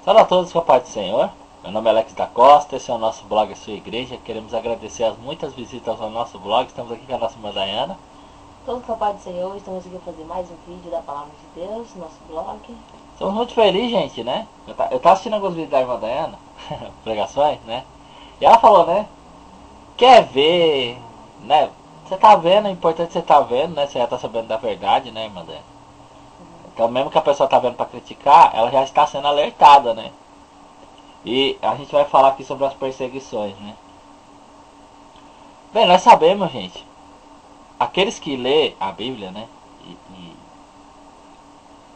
Fala a todos com a paz do Senhor. Meu nome é Alex da Costa, esse é o nosso blog A Sua Igreja. Queremos agradecer as muitas visitas ao nosso blog. Estamos aqui com a nossa irmã Dayana. Todos com a paz do Senhor, estamos aqui para fazer mais um vídeo da Palavra de Deus, nosso blog. Estamos muito felizes, gente, né? Eu tava assistindo alguns vídeos da irmã Dayana, pregações, né? E ela falou, né? Quer ver, né? Você tá vendo, é importante você tá vendo, né? Você já tá sabendo da verdade, né, irmã Dayana? Então, mesmo que a pessoa tá vendo para criticar, ela já está sendo alertada, né? E a gente vai falar aqui sobre as perseguições, né? Bem, nós sabemos, gente, aqueles que lê a Bíblia, né? E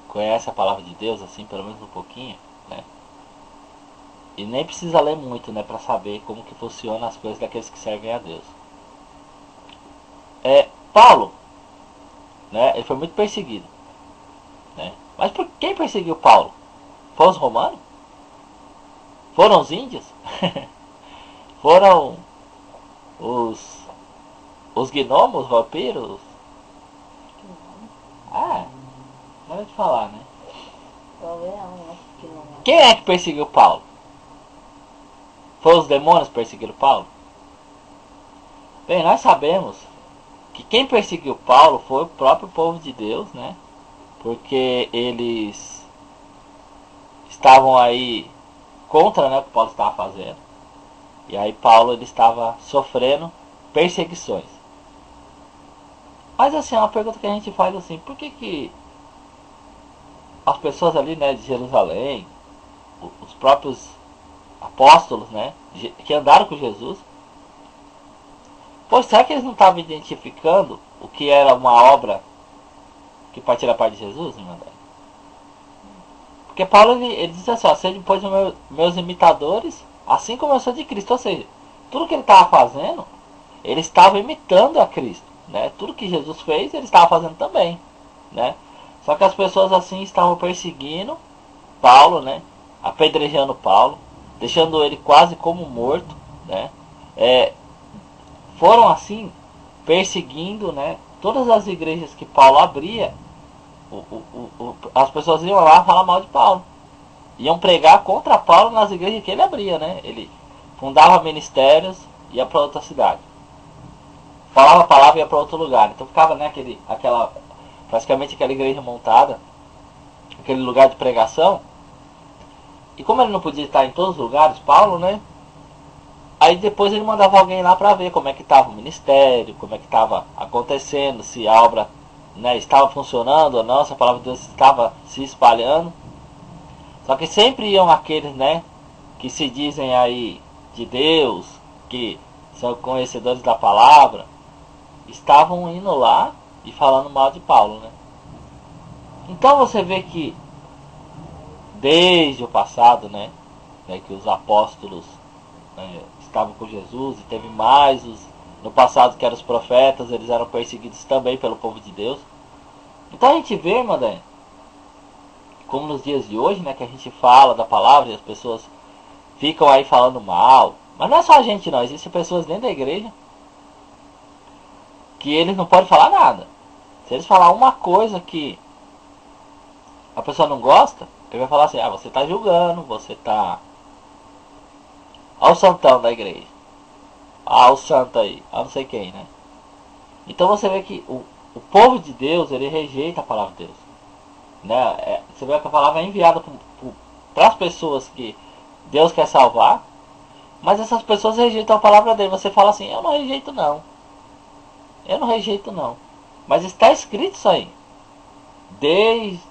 conhece a palavra de Deus, assim, pelo menos um pouquinho, né? E nem precisa ler muito, né? Para saber como que funciona as coisas daqueles que servem a Deus. Paulo, né? Ele foi muito perseguido, né? Mas por quem perseguiu Paulo? Foram os romanos? Foram os índios? Foram os gnomos, vampiros? Não é de falar, né? Quem é que perseguiu Paulo? Foram os demônios que perseguiram Paulo? Bem, nós sabemos que quem perseguiu Paulo foi o próprio povo de Deus, né? Porque eles estavam aí contra, né, o que Paulo estava fazendo. E aí Paulo ele estava sofrendo perseguições. Mas assim, é uma pergunta que a gente faz assim, por que as pessoas ali, né, de Jerusalém, os próprios apóstolos, né, que andaram com Jesus, pois será que eles não estavam identificando o que era uma obra que partia da parte de Jesus, irmã? Porque Paulo ele diz assim, ó, sejam depois meus imitadores, assim como eu sou de Cristo. Ou seja, tudo que ele estava fazendo, ele estava imitando a Cristo, né? Tudo que Jesus fez, ele estava fazendo também, né? Só que as pessoas assim estavam perseguindo Paulo, né? Apedrejando Paulo, deixando ele quase como morto, né? Foram assim perseguindo, né? Todas as igrejas que Paulo abria. As pessoas iam lá falar mal de Paulo, iam pregar contra Paulo nas igrejas que ele abria, né? Ele fundava ministérios, ia para outra cidade, falava a palavra e ia para outro lugar. Então ficava, né, praticamente aquela igreja montada, aquele lugar de pregação. E como ele não podia estar em todos os lugares, Paulo, né? Aí depois ele mandava alguém lá para ver como é que estava o ministério, como é que estava acontecendo, se a obra, né, estava funcionando ou não, se a palavra de Deus estava se espalhando. Só que sempre iam aqueles, né, que se dizem aí de Deus, que são conhecedores da palavra, estavam indo lá e falando mal de Paulo, né? Então você vê que desde o passado, né, que os apóstolos, né, estavam com Jesus, e teve mais no passado que eram os profetas, eles eram perseguidos também pelo povo de Deus. Então a gente vê, irmã Dani, como nos dias de hoje, né, que a gente fala da palavra e as pessoas ficam aí falando mal. Mas não é só a gente não, existem pessoas dentro da igreja que eles não podem falar nada. Se eles falar uma coisa que a pessoa não gosta, ele vai falar assim, você está julgando, você está... Olha o santão da igreja. O santo aí. Não sei quem, né? Então você vê que o povo de Deus, ele rejeita a palavra de Deus, né? Você vê que a palavra é enviada para as pessoas que Deus quer salvar. Mas essas pessoas rejeitam a palavra dele. Você fala assim, eu não rejeito não. Eu não rejeito não. Mas está escrito isso aí. Desde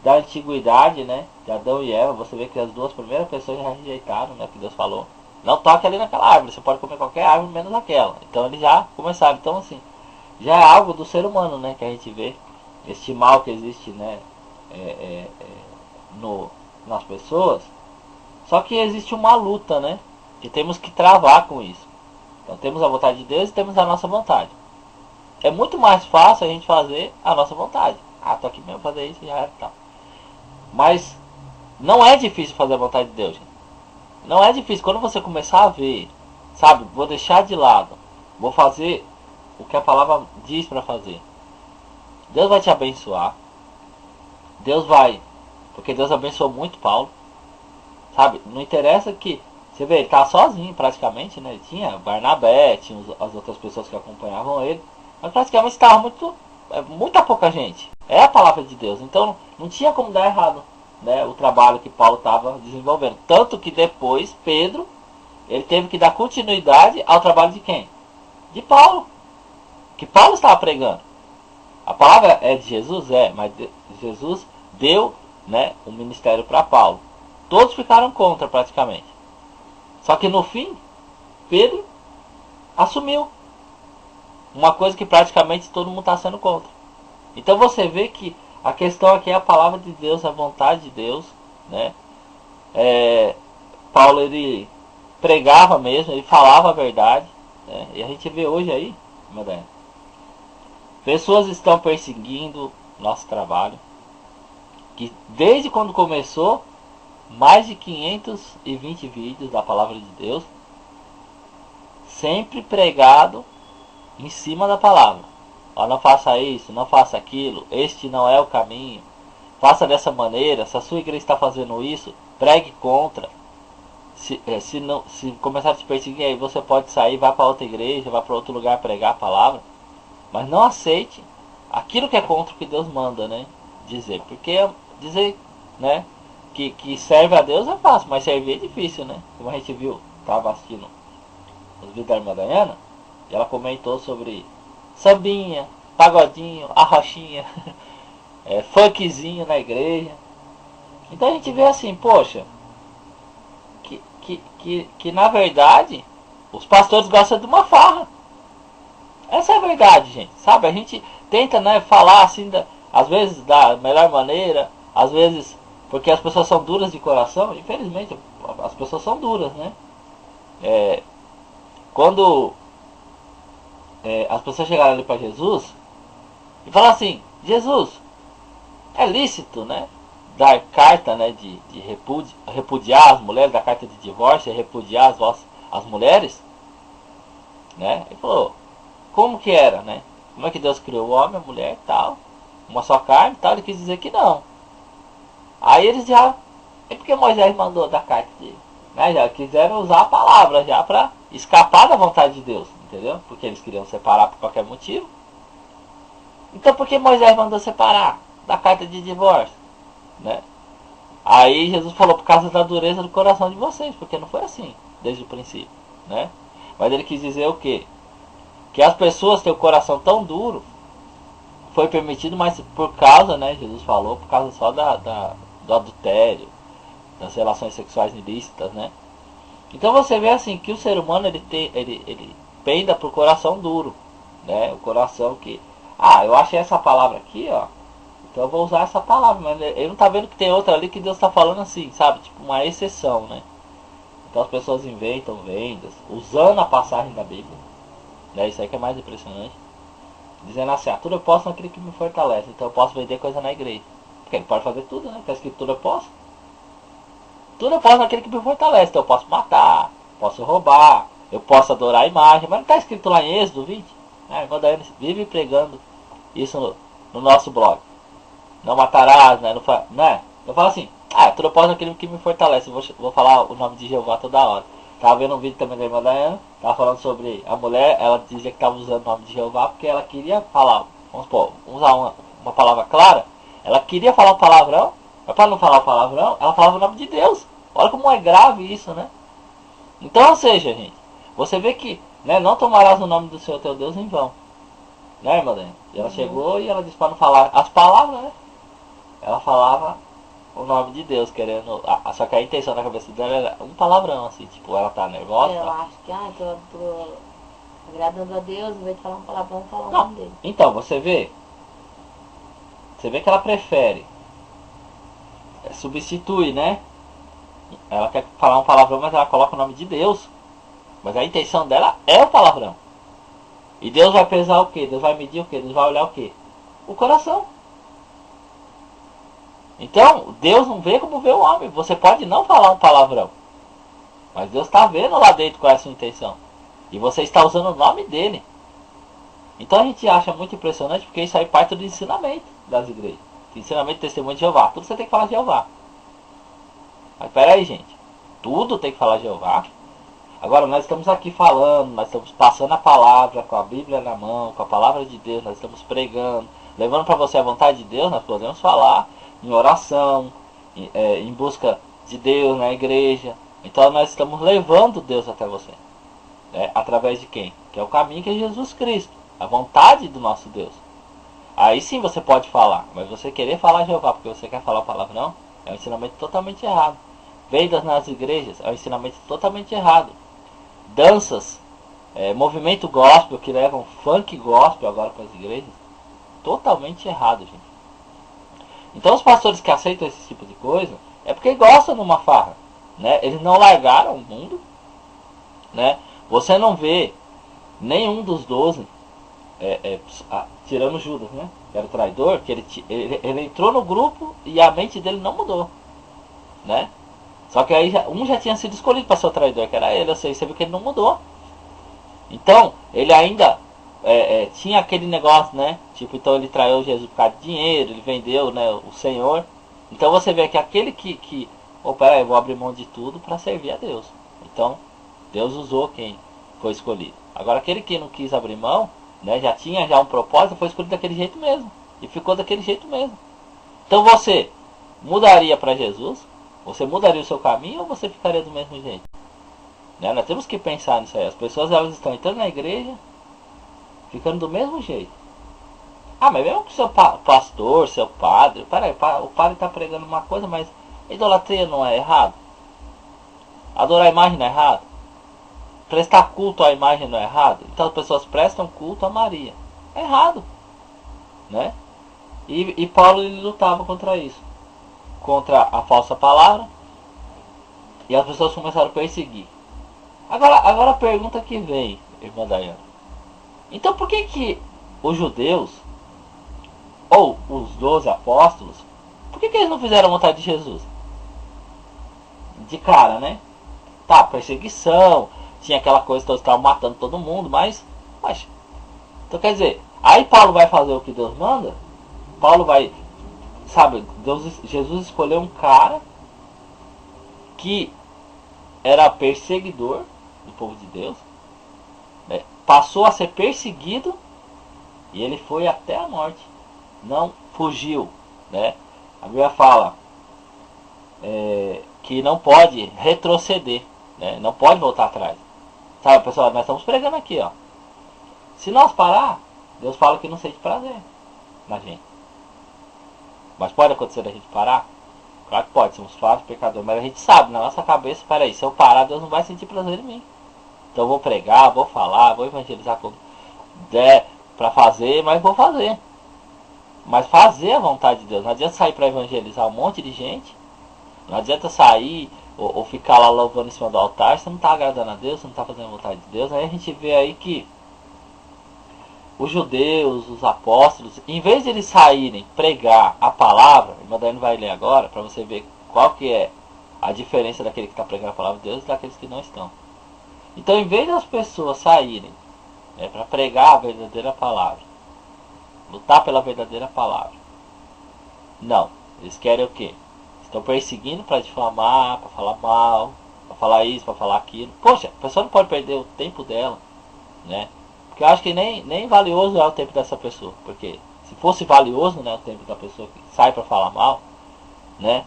a antiguidade, né? De Adão e Eva, você vê que as duas primeiras pessoas já rejeitaram, né? Que Deus falou. Não toque ali naquela árvore, você pode comer qualquer árvore menos aquela. Então eles já começaram. Então assim, já é algo do ser humano, né? Que a gente vê. Este mal que existe, né? Nas pessoas. Só que existe uma luta, né? Que temos que travar com isso. Então temos a vontade de Deus e temos a nossa vontade. É muito mais fácil a gente fazer a nossa vontade. Tô aqui mesmo fazer isso, já era e tal. Mas não é difícil fazer a vontade de Deus, gente. Não é difícil. Quando você começar a ver, sabe, vou deixar de lado, vou fazer o que a palavra diz para fazer, Deus vai te abençoar. Deus vai, porque Deus abençoou muito Paulo. Sabe? Não interessa que... Você vê, ele estava sozinho praticamente, né? Ele tinha Barnabé, tinha as outras pessoas que acompanhavam ele. Mas praticamente estava muita pouca gente. É a palavra de Deus. Então não tinha como dar errado, né, o trabalho que Paulo estava desenvolvendo. Tanto que depois Pedro, ele teve que dar continuidade ao trabalho de quem? De Paulo. Que Paulo estava pregando. A palavra é de Jesus? É, mas Jesus deu, né, o ministério para Paulo. Todos ficaram contra praticamente. Só que no fim, Pedro assumiu uma coisa que praticamente todo mundo está sendo contra. Então você vê que a questão aqui é a palavra de Deus, a vontade de Deus, né? Paulo, ele pregava mesmo, ele falava a verdade, né? E a gente vê hoje aí, Madalena, pessoas estão perseguindo nosso trabalho, que desde quando começou, mais de 520 vídeos da palavra de Deus, sempre pregado em cima da palavra. Ó, não faça isso, não faça aquilo, este não é o caminho, faça dessa maneira, se a sua igreja está fazendo isso, pregue contra. Se começar a te perseguir, aí você pode sair, vai para outra igreja, vai para outro lugar pregar a palavra, mas não aceite aquilo que é contra o que Deus manda, né, dizer. Porque dizer, né, que serve a Deus é fácil, mas servir é difícil, né? Como a gente viu, estava assistindo os vídeos da irmã Dayana, e ela comentou sobre sambinha, pagodinho, arrochinha, funkzinho na igreja. Então a gente vê assim, poxa, que na verdade os pastores gostam de uma farra. Essa é a verdade, gente, sabe? A gente tenta, né, falar assim, às vezes da melhor maneira, às vezes porque as pessoas são duras de coração. Infelizmente as pessoas são duras, né? Quando as pessoas chegaram ali para Jesus e falaram assim: Jesus, é lícito, né, dar carta, né, de repudiar as mulheres, dar carta de divórcio e repudiar as mulheres, né? Ele falou, como que era, né? Como é que Deus criou o homem, a mulher e tal, uma só carne e tal? Ele quis dizer que não. Aí eles já... É porque Moisés mandou dar carta de... Né, já quiseram usar a palavra já para escapar da vontade de Deus, entendeu? Porque eles queriam separar por qualquer motivo. Então por que Moisés mandou separar? Da carta de divórcio, né? Aí Jesus falou, por causa da dureza do coração de vocês, porque não foi assim desde o princípio, né? Mas ele quis dizer o quê? Que as pessoas têm o coração tão duro, foi permitido, mas por causa, né, Jesus falou, por causa só do adultério, das relações sexuais ilícitas, né? Então você vê assim que o ser humano ele penda pro coração duro, né? O coração que, eu achei essa palavra aqui, ó, então eu vou usar essa palavra, mas ele não tá vendo que tem outra ali que Deus tá falando assim, sabe? Tipo uma exceção, né? Então as pessoas inventam vendas, usando a passagem da Bíblia, né? Isso aí que é mais impressionante. Dizendo assim, tudo eu posso naquele que me fortalece, então eu posso vender coisa na igreja. Porque ele pode fazer tudo, né? Está escrito tudo eu posso. Tudo eu posso naquele que me fortalece. Então eu posso matar, posso roubar, eu posso adorar a imagem. Mas não está escrito lá em Êxodo 20? A irmã Daiane vive pregando isso no nosso blog. Não matarás, né? Né? Eu falo assim, tudo eu posso naquele que me fortalece. Vou falar o nome de Jeová toda hora. Estava vendo um vídeo também da irmã Daiane. Estava falando sobre a mulher. Ela dizia que estava usando o nome de Jeová porque ela queria falar, vamos supor, usar uma palavra clara. Ela queria falar o palavrão, mas para não falar o palavrão, ela falava o nome de Deus. Olha como é grave isso, né? Então, ou seja, gente, você vê que, né, não tomarás o nome do Senhor teu Deus em vão. Né, irmã Dani? E ela chegou e ela disse para não falar as palavras, né? Ela falava o nome de Deus, querendo... Só que a intenção na cabeça dela era um palavrão, assim, tipo, ela tá nervosa. Eu acho que, tô agradando a Deus, em vez de falar um palavrão, falar o nome dele. Então, você vê que ela prefere substituir, né? Ela quer falar um palavrão, mas ela coloca o nome de Deus. Mas a intenção dela é o palavrão. E Deus vai pesar o quê? Deus vai medir o quê? Deus vai olhar o quê? O coração. Então, Deus não vê como vê o homem. Você pode não falar um palavrão, mas Deus está vendo lá dentro qual é a sua intenção. E você está usando o nome dele. Então a gente acha muito impressionante, porque isso aí parte do ensinamento das igrejas. Ensinamento do testemunho de Jeová. Tudo você tem que falar de Jeová. Mas peraí, gente. Tudo tem que falar Jeová. Agora nós estamos aqui falando, nós estamos passando a palavra com a Bíblia na mão, com a palavra de Deus, nós estamos pregando, levando para você a vontade de Deus. Nós podemos falar em oração, em busca de Deus na igreja. Então nós estamos levando Deus até você, né? Através de quem? Que é o caminho, que é Jesus Cristo, a vontade do nosso Deus. Aí sim você pode falar, mas você querer falar Jeová porque você quer falar o palavrão, é um ensinamento totalmente errado. Vendas nas igrejas é um ensinamento totalmente errado. Danças, movimento gospel que levam funk gospel agora para as igrejas, totalmente errado, gente. Então os pastores que aceitam esse tipo de coisa é porque gostam de uma farra, né? Eles não largaram o mundo, né? Você não vê nenhum dos 12, tirando Judas, né? Que era o traidor, que ele entrou no grupo e a mente dele não mudou, né? Só que aí um já tinha sido escolhido para ser o traidor, que era ele. Ou seja, você viu que ele não mudou. Então, ele ainda tinha aquele negócio, né? Tipo, então ele traiu Jesus por causa de dinheiro, ele vendeu, né, o Senhor. Então você vê que aquele que peraí, eu vou abrir mão de tudo para servir a Deus. Então, Deus usou quem foi escolhido. Agora, aquele que não quis abrir mão, né, já tinha um propósito, foi escolhido daquele jeito mesmo. E ficou daquele jeito mesmo. Então você mudaria para Jesus? Você mudaria o seu caminho ou você ficaria do mesmo jeito? Né? Nós temos que pensar nisso aí. As pessoas, elas estão entrando na igreja, ficando do mesmo jeito. Ah, mas mesmo que o seu pastor, seu padre, peraí, o padre está pregando uma coisa, mas idolatria não é errado? Adorar a imagem não é errado? Prestar culto à imagem não é errado? Então as pessoas prestam culto a Maria. É errado, né? E Paulo, ele lutava contra isso, contra a falsa palavra, e as pessoas começaram a perseguir. Agora a pergunta que vem, irmã Dayana: então por que os judeus, ou os 12 apóstolos, por que eles não fizeram a vontade de Jesus? De cara, né? Tá, perseguição, tinha aquela coisa que eles estavam matando todo mundo, mas então quer dizer, aí Paulo vai fazer o que Deus manda? Paulo vai, sabe, Jesus escolheu um cara que era perseguidor do povo de Deus, né? Passou a ser perseguido e ele foi até a morte, não fugiu, né? A Bíblia fala que não pode retroceder, né? Não pode voltar atrás, sabe, pessoal? Nós estamos pregando aqui, ó. Se nós parar, Deus fala que não sente prazer na gente. Mas pode acontecer da gente parar? Claro que pode, somos falsos, pecadores, mas a gente sabe na nossa cabeça, peraí, se eu parar, Deus não vai sentir prazer em mim. Então eu vou pregar, vou falar, vou evangelizar quando der para fazer, mas vou fazer. Mas fazer a vontade de Deus. Não adianta sair para evangelizar um monte de gente, não adianta sair ou ficar lá louvando em cima do altar, você não está agradando a Deus, você não está fazendo a vontade de Deus. Aí a gente vê aí que os judeus, os apóstolos, em vez de eles saírem pregar a palavra, o irmão Daniel vai ler agora, para você ver qual que é a diferença daquele que está pregando a palavra de Deus e daqueles que não estão. Então, em vez das pessoas saírem para pregar a verdadeira palavra, lutar pela verdadeira palavra, não, eles querem o quê? Estão perseguindo para difamar, para falar mal, para falar isso, para falar aquilo. Poxa, a pessoa não pode perder o tempo dela, né? Porque eu acho que nem valioso é o tempo dessa pessoa. Porque se fosse valioso, né, o tempo da pessoa que sai para falar mal, né?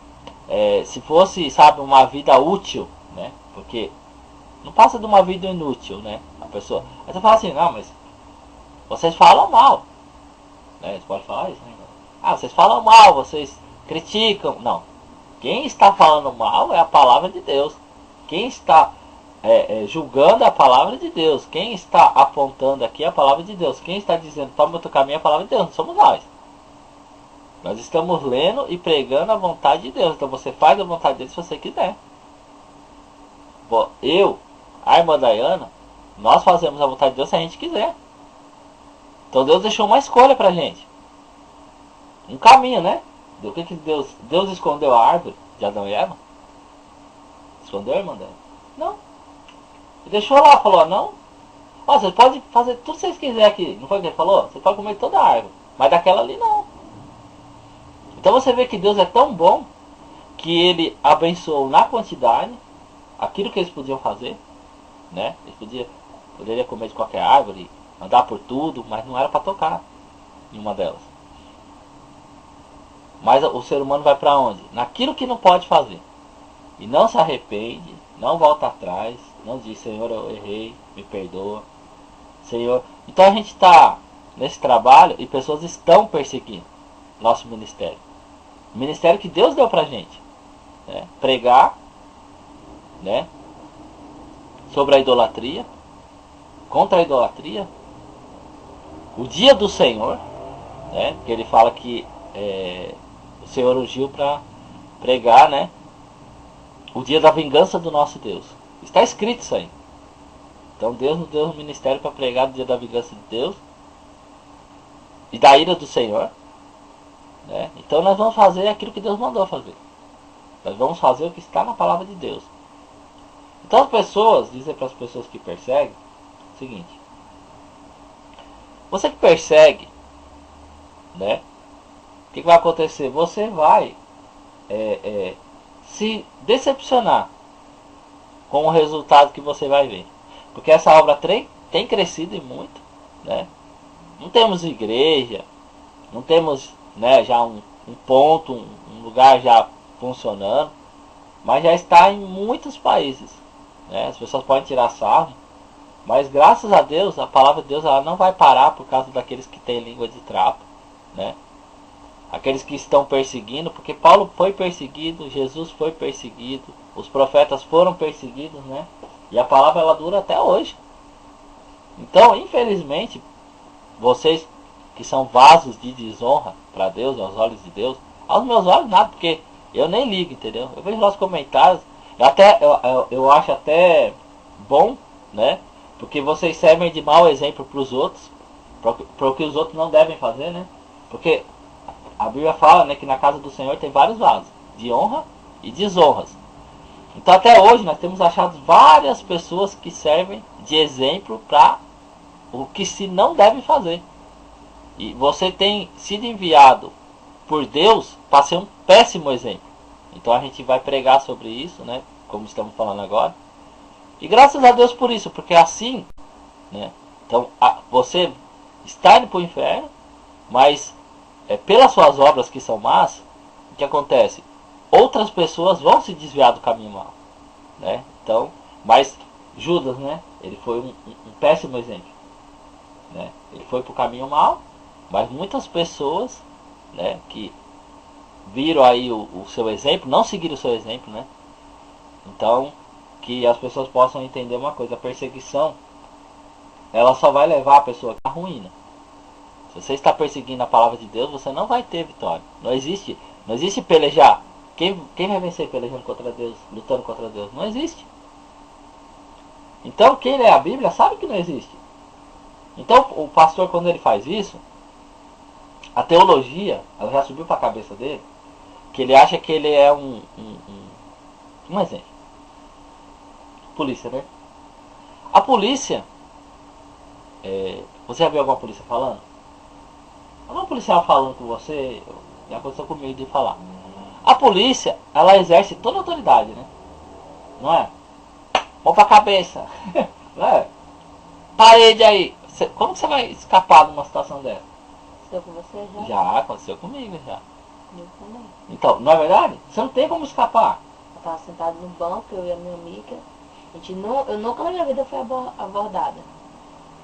Se fosse, sabe, uma vida útil, né? Porque não passa de uma vida inútil, né? A pessoa. Aí você fala assim, não, mas vocês falam mal, né? Você pode falar isso, né? Ah, vocês falam mal, vocês criticam. Não. Quem está falando mal é a palavra de Deus. Quem está julgando a palavra de Deus. Quem está apontando aqui a palavra de Deus. Quem está dizendo, toma o teu caminho, a palavra de Deus. Não somos nós. Nós estamos lendo e pregando a vontade de Deus. Então você faz a vontade dele se você quiser. A irmã Dayana, nós fazemos a vontade de Deus se a gente quiser. Então Deus deixou uma escolha pra gente. Um caminho, né? O que Deus escondeu a árvore de Adão e Eva? Escondeu, irmã Dayana? Não. Ele deixou lá, falou, não. Ó, vocês podem fazer tudo que vocês quiserem aqui. Não foi o que ele falou? Você pode comer toda a árvore. Mas daquela ali não. Então você vê que Deus é tão bom que ele abençoou na quantidade aquilo que eles podiam fazer, né? Eles poderiam comer de qualquer árvore, andar por tudo, mas não era para tocar em uma delas. Mas o ser humano vai para onde? Naquilo que não pode fazer. E não se arrepende, não volta atrás, não diz, Senhor, eu errei, me perdoa. Senhor. Então a gente está nesse trabalho e pessoas estão perseguindo nosso ministério. O ministério que Deus deu pra gente. Né? Pregar, né? Sobre a idolatria, contra a idolatria. O dia do Senhor, né? Que ele fala que o Senhor ungiu para pregar, né? O dia da vingança do nosso Deus. Está escrito isso aí. Então Deus nos deu um ministério para pregar no dia da vingança de Deus e da ira do Senhor, né? Então nós vamos fazer aquilo que Deus mandou fazer. Nós vamos fazer o que está na palavra de Deus. Então as pessoas dizem para as pessoas que perseguem o seguinte: você que persegue, né? O que vai acontecer? Você vai se decepcionar com o resultado que você vai ver. Porque essa obra tem crescido e muito, né? Não temos igreja, não temos, né, já um ponto, um lugar já funcionando, mas já está em muitos países, né? As pessoas podem tirar sarro, mas graças a Deus, a palavra de Deus ela não vai parar por causa daqueles que têm língua de trapo, né? Aqueles que estão perseguindo, porque Paulo foi perseguido, Jesus foi perseguido, os profetas foram perseguidos, né? E a palavra ela dura até hoje. Então, infelizmente, vocês que são vasos de desonra para Deus, aos olhos de Deus, aos meus olhos nada, porque eu nem ligo, entendeu? Eu vejo lá os comentários, eu acho até bom, né? Porque vocês servem de mau exemplo para os outros, para o que os outros não devem fazer, né? Porque a Bíblia fala, né, que na casa do Senhor tem vários vasos, de honra e desonras. Então até hoje nós temos achado várias pessoas que servem de exemplo para o que se não deve fazer. E você tem sido enviado por Deus para ser um péssimo exemplo. Então a gente vai pregar sobre isso, né? Como estamos falando agora. E graças a Deus por isso, porque assim, né? Então você está indo para o inferno, mas pelas suas obras que são más, o que acontece? Outras pessoas vão se desviar do caminho mau, né? Então, mas Judas, né? Ele foi um péssimo exemplo, né? Ele foi para o caminho mau, mas muitas pessoas, né, que viram aí o seu exemplo, não seguiram o seu exemplo, né? Então, que as pessoas possam entender uma coisa: a perseguição, ela só vai levar a pessoa à ruína. Se você está perseguindo a palavra de Deus, você não vai ter vitória. Não existe pelejar. Quem vai vencer pelejando contra Deus, lutando contra Deus? Não existe. Então quem lê a Bíblia sabe que não existe. Então o pastor, quando ele faz isso, a teologia, ela já subiu para a cabeça dele, que ele acha que ele é um exemplo. Polícia, né? A polícia, você já viu alguma polícia falando? Algum policial falando com você, já aconteceu comigo de falar. A polícia, ela exerce toda a autoridade, né? Não é? Mão pra cabeça. Não é? Parede aí. Como que você vai escapar de uma situação dessa? Aconteceu com você já? Já, aconteceu comigo já. Eu também. Então, não é verdade? Você não tem como escapar. Eu estava sentado no banco, eu e a minha amiga. Eu nunca na minha vida fui abordada.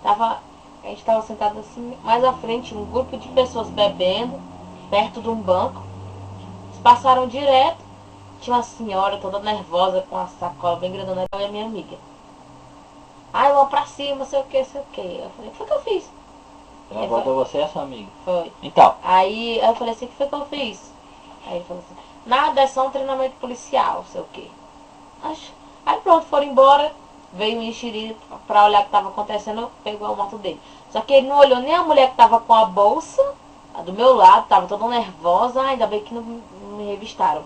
A gente estava sentado assim, mais à frente, um grupo de pessoas bebendo, perto de um banco. Eles passaram direto. Tinha uma senhora toda nervosa, com uma sacola bem grandona, eu e a minha amiga. Ai, vamos pra cima, sei o que, sei o que. Eu falei: o que foi que eu fiz? Ela abordou você e a sua amiga. Foi. Então. Aí eu falei assim: o que foi que eu fiz? Aí ele falou assim: nada, é só um treinamento policial, sei o que. Aí pronto, foram embora. Veio um enxerido pra olhar o que estava acontecendo, pegou a moto dele. Só que ele não olhou nem a mulher que estava com a bolsa, a do meu lado, estava toda nervosa. Ainda bem que não me revistaram.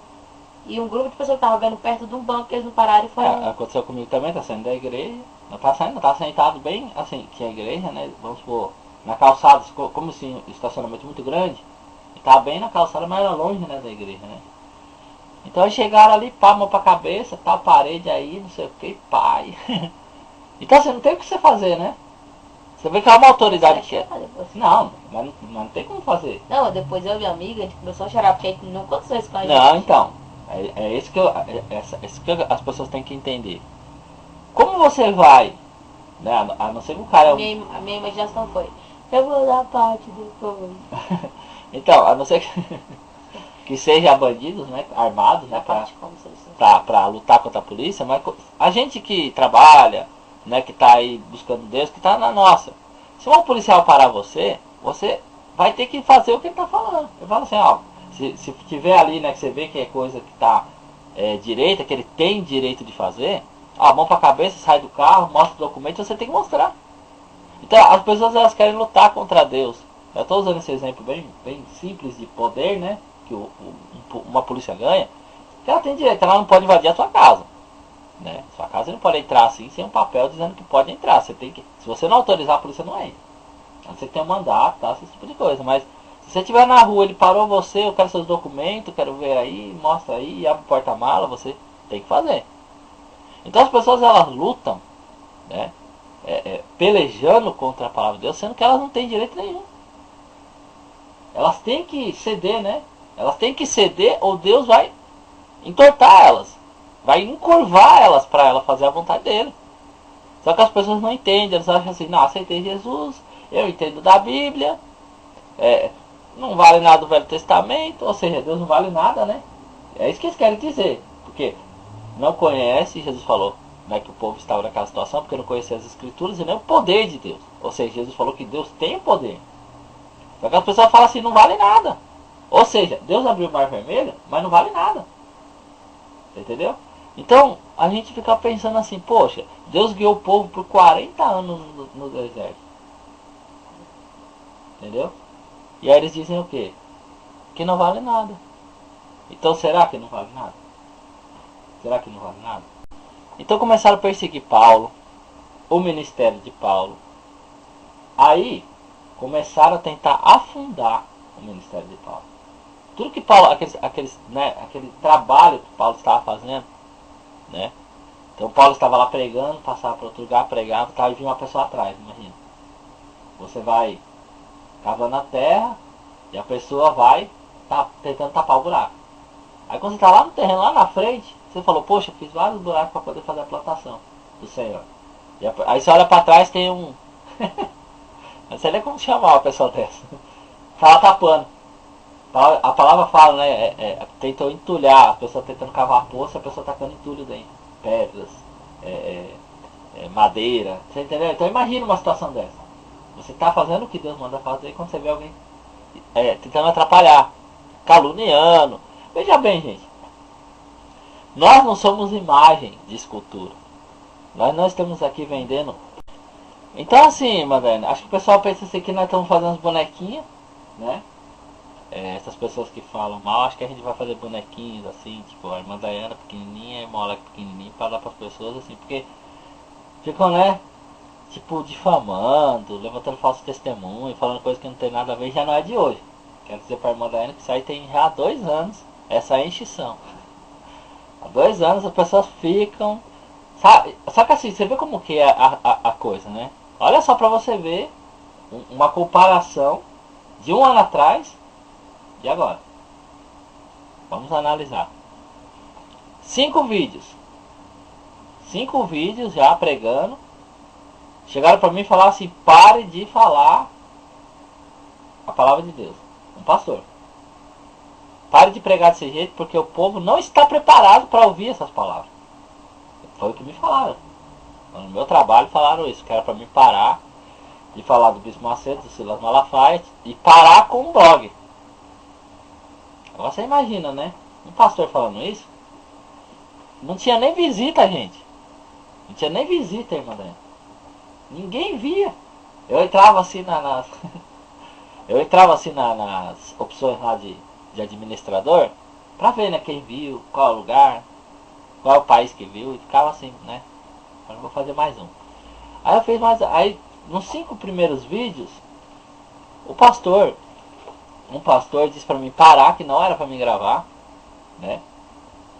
E um grupo de pessoas que estavam vendo perto de um banco, que eles não pararam e foram... Aconteceu comigo também, tá saindo da igreja. Não tá saindo, tá sentado bem, assim, que a igreja, né, vamos supor, na calçada, como assim, estacionamento muito grande, tá bem na calçada, mas era longe, né, da igreja, né. Então eles chegaram ali, pá, mão pra cabeça, tá, parede aí, não sei o que, pai. Então assim, não tem o que você fazer, né? Você vê que é uma autoridade que é. Não, mas não tem como fazer. Não, depois eu e minha amiga, a gente começou a chorar, porque a gente não aconteceu isso com a gente. Não, então. É isso que isso que as pessoas têm que entender. Como você vai, né? A não ser que o cara é A minha imaginação foi, eu vou dar parte depois. Então, a não ser que seja bandidos, né? Armados, né? Pra lutar contra a polícia, mas a gente que trabalha, né? Que tá aí buscando Deus, que tá na nossa. Se um policial parar você, você vai ter que fazer o que ele tá falando. Ele fala assim, ó, se tiver ali, né? Que você vê que é coisa que tá direita, que ele tem direito de fazer, a mão pra cabeça, sai do carro, mostra o documento, você tem que mostrar. Então as pessoas elas querem lutar contra Deus. Eu estou usando esse exemplo bem simples de poder, né? Que uma polícia ganha. Que ela tem direito, ela não pode invadir a sua casa. Né? Sua casa não pode entrar assim sem um papel dizendo que pode entrar. Você tem que, se você não autorizar, a polícia não entra. Você tem um mandato, tá? Esse tipo de coisa. Mas se você estiver na rua, ele parou você, eu quero seus documentos, quero ver aí, mostra aí, abre o porta-mala, você tem que fazer. Então as pessoas elas lutam, né? Pelejando contra a palavra de Deus, sendo que elas não têm direito nenhum. Elas têm que ceder, né? Elas têm que ceder ou Deus vai entortar elas. Vai encurvar elas para ela fazer a vontade dele. Só que as pessoas não entendem. Elas acham assim, não, aceitei Jesus, eu entendo da Bíblia, não vale nada do Velho Testamento, ou seja, Deus não vale nada, né? É isso que eles querem dizer. Porque não conhece, Jesus falou, né, que o povo estava naquela situação porque não conhecia as Escrituras e nem o poder de Deus. Ou seja, Jesus falou que Deus tem o poder. Só que as pessoas falam assim, não vale nada. Ou seja, Deus abriu o mar vermelho, mas não vale nada. Entendeu? Então, a gente fica pensando assim, poxa, Deus guiou o povo por 40 anos no deserto. Entendeu? E aí eles dizem o quê? Que não vale nada. Então será que não vale nada? Será que não vale nada? Então começaram a perseguir Paulo, o ministério de Paulo. Aí começaram a tentar afundar o ministério de Paulo. Tudo que Paulo, aquele trabalho que Paulo estava fazendo, né? Então Paulo estava lá pregando, passava para outro lugar, pregava, e vinha uma pessoa atrás, imagina. Você vai cavando a terra e a pessoa vai tentando tapar o buraco. Aí quando você está lá no terreno, lá na frente, você falou, poxa, fiz vários buracos para poder fazer a plantação do Senhor. E aí você olha para trás, tem um... Não sei nem como chamar uma pessoa dessa. Tá lá tapando. A palavra fala, né? Tentou entulhar, a pessoa tentando cavar poço, a pessoa tacando entulho dentro. Pedras, madeira. Você entendeu? Então imagina uma situação dessa. Você está fazendo o que Deus manda fazer quando você vê alguém tentando atrapalhar, caluniando. Veja bem, gente. Nós não somos imagem de escultura. Nós não estamos aqui vendendo. Então assim, Madalena, acho que o pessoal pensa assim que nós estamos fazendo uns bonequinhos, né? Essas pessoas que falam mal, acho que a gente vai fazer bonequinhos assim, tipo a irmã Dayana pequenininha e Moleque pequenininho para dar para as pessoas assim, porque ficam, né? Tipo difamando, levantando falso testemunho, falando coisas que não tem nada a ver, já não é de hoje. Quero dizer para a irmã Dayana que isso aí tem já 2 anos, essa enchição. Há 2 anos as pessoas ficam. Sabe, só que assim, você vê como que é a coisa, né? Olha só pra você ver uma comparação de 1 ano atrás e agora. Vamos analisar. 5 vídeos. 5 vídeos já pregando. Chegaram pra mim e falaram assim, pare de falar a palavra de Deus. Um pastor. Pare de pregar desse jeito porque o povo não está preparado para ouvir essas palavras. Foi o que me falaram. No meu trabalho falaram isso, que era para mim parar de falar do Bispo Macedo, do Silas Malafaia e parar com um blog. Agora você imagina, né? Um pastor falando isso. Não tinha nem visita, gente. Não tinha nem visita, irmã Daniela. Ninguém via. Eu entrava assim nas opções lá de administrador pra ver, né, quem viu, qual é o lugar, qual é o país que viu, e ficava assim, né? Agora vou fazer mais um. Aí eu fiz mais. Aí nos 5 primeiros vídeos, um pastor disse pra mim parar, que não era pra mim gravar, né?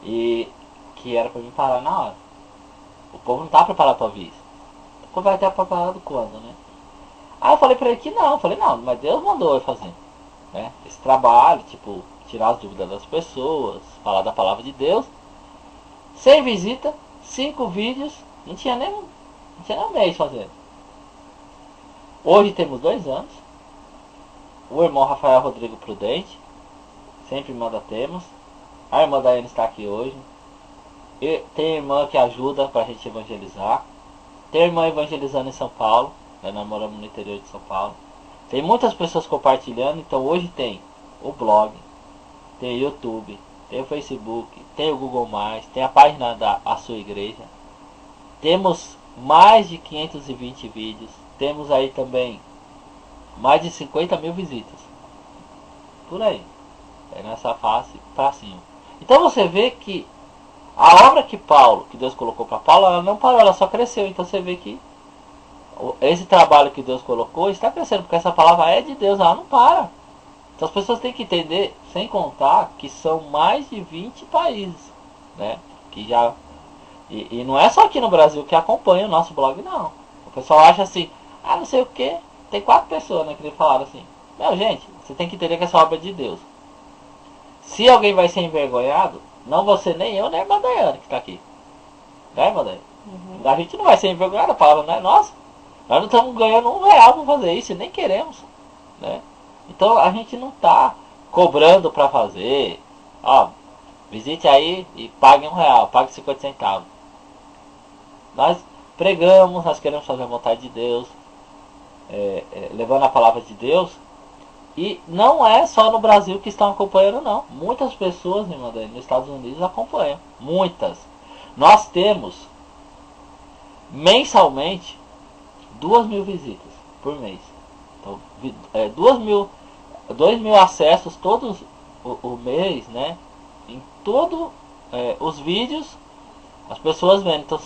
E que era para mim parar na hora. O povo não tá preparado para ouvir isso. O povo vai estar preparado quando, né? Aí eu falei para ele que não. Eu falei, não, mas Deus mandou eu fazer, né? Esse trabalho, tipo, tirar as dúvidas das pessoas, falar da palavra de Deus. 100 visitas, 5 vídeos, não tinha nem um mês fazendo. Hoje temos 2 anos. O irmão Rafael Rodrigo Prudente sempre manda temas. A irmã Daiane está aqui hoje. E tem irmã que ajuda para a gente evangelizar. Tem irmã evangelizando em São Paulo. Nós moramos no interior de São Paulo. Tem muitas pessoas compartilhando. Então hoje tem o blog, tem o YouTube, tem o Facebook, tem o Google+, tem a página da A Sua Igreja. Temos mais de 520 vídeos. Temos aí também mais de 50 mil visitas. Por aí. É nessa face para cima. Então você vê que a obra que Deus colocou para Paulo, ela não parou, ela só cresceu. Então você vê que esse trabalho que Deus colocou está crescendo, porque essa palavra é de Deus, ela não para. Então as pessoas têm que entender, sem contar que são mais de 20 países, né? Que já e não é só aqui no Brasil que acompanha o nosso blog, não. O pessoal acha assim, não sei o que. Tem 4 pessoas, né, que falaram assim. Meu, gente, você tem que entender que essa obra é de Deus. Se alguém vai ser envergonhado, não você, nem eu, nem a irmã Daiane que está aqui. Né, irmã Daiane? Uhum. A gente não vai ser envergonhado, a palavra não é nossa. Nós não estamos ganhando R$1 para fazer isso, e nem queremos, né? Então a gente não está cobrando para fazer. Visite aí e pague R$1, pague 50 centavos. Nós pregamos, nós queremos fazer a vontade de Deus, levando a palavra de Deus. E não é só no Brasil que estão acompanhando, não. Muitas pessoas, irmã Dani, nos Estados Unidos acompanham. Muitas. Nós temos mensalmente 2.000 visitas por mês. Então, 2.000 acessos todos o mês, né? Em todos os vídeos, as pessoas vendo. Então,